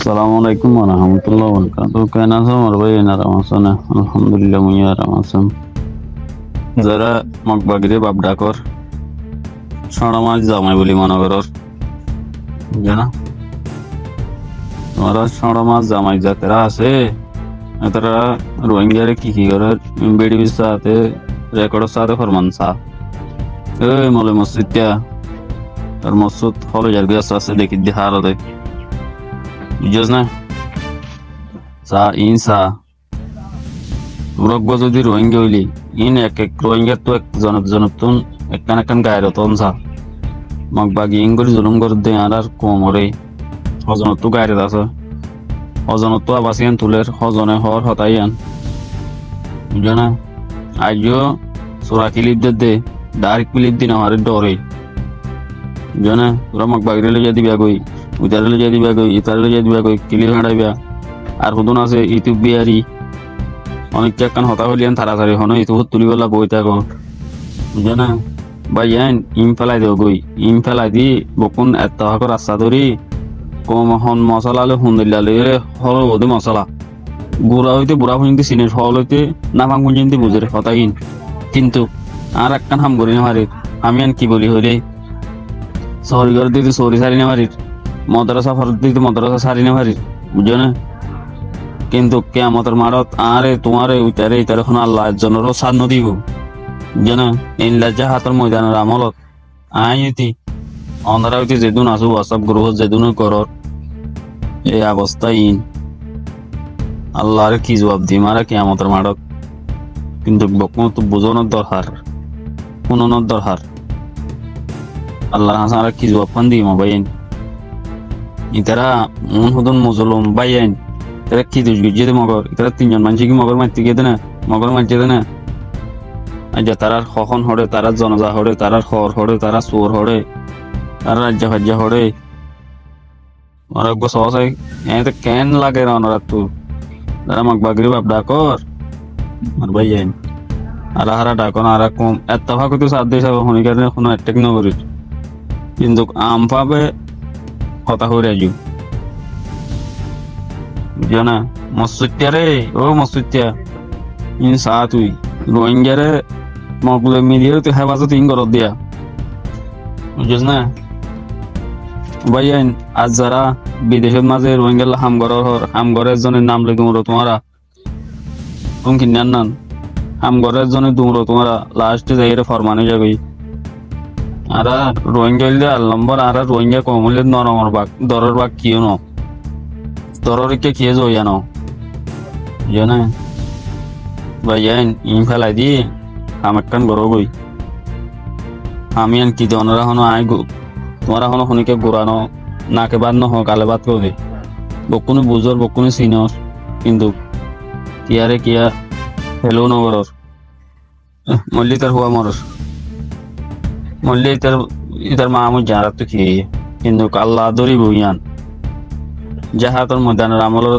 Assalamualaikum warahmatullahi wabarakatuh. Kena sama orang yang ramah sana. Alhamdulillah munya ramah sana. Zara magbagire babdakor. Shona maj jamai boli mana koror. Jana. Mara shona maj jamai jatera ase. Etara Rohingya re ki koror. Bedi bisa ate record saate forman sa. Mole masjidya. Ar masjid holo jarga ase dekhi diharo de. বুঝছ না সা ইনসা রোগ যদি রোহিঙ্গা হইলি in এক এক রোহিঙ্গা তো এক জনতুন একখান একখান গায়ের তন সা মগ বাগি ইঙ্গরি জুলুম করে দে আর কোমরে হজনত তো গায়ের আছে হজনত তো আবাসিয়ান তুলের হজনে হর হতাইয়ান বুঝছ না আইও সোরা কিলিপ দে ডাইরেক্ট কিলিপ দিন আমার ডরে বুঝছ না তোরা মগ বাগিরে লইয়া দিবা কই উদারলে যদি বাগই ইতারলে যদি বাগই কিলি হাঁড়াইবা আর হুদুন আছে ইউটিউব বিয়ারি অনেক কান হতা হলিয়ান তাড়াতাড়ি হন ইউটিউব তুলিবেলা বই থাকো বুঝে না ভাই ইম ফেলাই দেও গই ইম ফেলাই দি বকুন এত হাকর রাস্তা ধরি কম হন মশলা লে হুন্দিল্লা হল ওদের মশলা গুড়া হইতে বুড়া পর্যন্ত সিনের ফল হইতে নামাং পর্যন্ত বুঝে হতাইন কিন্তু আর একখান হাম করি না মারি আমি আন কি বলি হইলে সরি করে দিতে সরি সারি না মারির মদরসা ফরত দিতে মদরসা সারি না পারি বুঝো না কিন্তু কিয়ামতের মারত আরে তোমারে উতারে ইতারে এখন আল্লাহর জন্য রসাদ নদিব বুঝো না ইল্লা জাহাতের ময়দানের আমলত আইতি অন্ধরা হইতে যেদিন আসু ওয়াসব গ্রহ যেদিন করর এই অবস্থা ইন আল্লাহর কি জবাব দি মারা কিয়ামতের মারত কিন্তু বকম তো বুঝানোর দরকার শুনানোর দরকার আল্লাহ হাসান কি জবাব পান দি মাবাইন ইতারা হুদুন মুজলুম বাইয়ান এরা কি দুষ গুজিয়ে মগর ইতারা তিনজন মানুষ কি মগর মারতে গিয়ে না মগর মারতে না আজ তারার হখন হড়ে তারা জনজা হড়ে তারার খর হড়ে তারা চোর হড়ে তারা রাজ্য ফাজ্যা হড়ে অরগ্য সহসাই এতে কেন লাগে রানারা তো তারা মাক বাগরি বাপ ডাকর আর বাইয়ান আর হারা ডাকন আর কম এত ভাগ তো সাথ দিয়ে সব হনিকার কোনো অ্যাটাক না করিস কিন্তু আম পাবে কথা হয়ে রাজু বুঝো না মসজিদটা রে ও মসজিদটা ইন সা তুই রোহিঙ্গারে মগলে মিলিয়ে তুই হেফাজত ইন করত দিয়া বুঝছ না ভাইয়ান আজ যারা বিদেশের মাঝে রোহিঙ্গা হামগরের জনের নাম লেগে উমরো তোমারা তুমি কিনার নান হামগরের জনের দুমরো তোমারা লাস্টে যাই ফরমানে যাবি আর রোহিঙ্গা হইলে নম্বর আর রোহিঙ্গা কম হইলে নরমর বাক দরের বাক কিও ন দররিকে কিয়ে জয়া ন জানা ভাইয়ান ইম ফেলাই দি আমাক্কান গরো গই আমি আন কি দনরা হনো আই গো তোমরা হনো হনিকে গোরানো নাকে বাদ ন হ কালে বাদ করবে বকুনি বুজর বকুনি সিনর কিন্তু কিয়ারে কিয়া হেলো নগরর মল্লিকার হুয়া মরস মল্লি ইতার মামু জানার তো কি কিন্তু আল্লাহ ধরি বইয়ান জাহাতর ময়দানের আমলের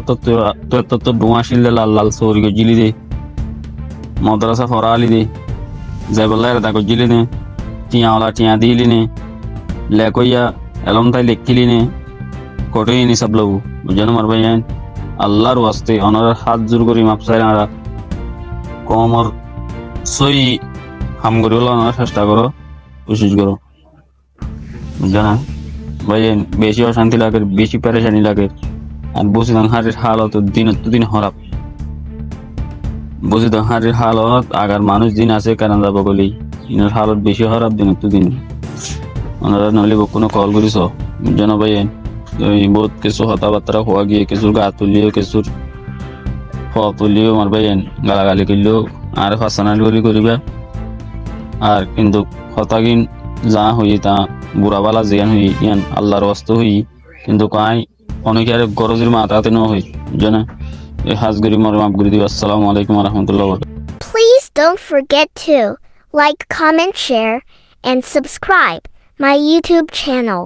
তো ডুমা শিললে লাল লাল সৌরি জিলি দে মদ্রাসা ফরালি দে যাইবল্লাহ তাকে জিলি নে টিয়াওয়ালা টিয়া দিলি নে লেকইয়া এলম তাই লেখিলি নে কটেই নি সব লোক বুঝানো মার ভাইয়ান আল্লাহর ওয়াস্তে অনার হাত জোর করি মাপসাই না কমর সই হাম করিবলা চেষ্টা করো কোশিশ করো জানা ভাইয়ান বেশি অশান্তি লাগে বেশি পেরেশানি লাগে আর বুঝিদাং হারের হালত দিন হরাপ বুঝিদাং হারের হালত আগার মানুষ দিন আছে কেন যাবো বলি ইনার হালত বেশি হরাপ দিন ওনারা নইলে কোনো কল করিস জানো ভাইয়ান বহুত কিছু হতাবার্তা হওয়া গিয়ে কিছুর গা তুলিও কিছুর ফল তুলিও আমার ভাইয়ান গালাগালি করলেও আর ফাঁসানালি করি করিবা আর কিন্তু হতাগিন যা হই তা বুড়াবালা জিয়ান হই ইয়ান আল্লাহর ওয়াস্তে হই কিন্তু কাই অনেকে আর গরজের মাথাতে ন হই জানা এই হাজগরি মর মাফ করে দিও আসসালামু আলাইকুম ওয়া রাহমাতুল্লাহি ওয়া বারাকাতুহু Please don't forget to like, comment, share and subscribe my YouTube channel.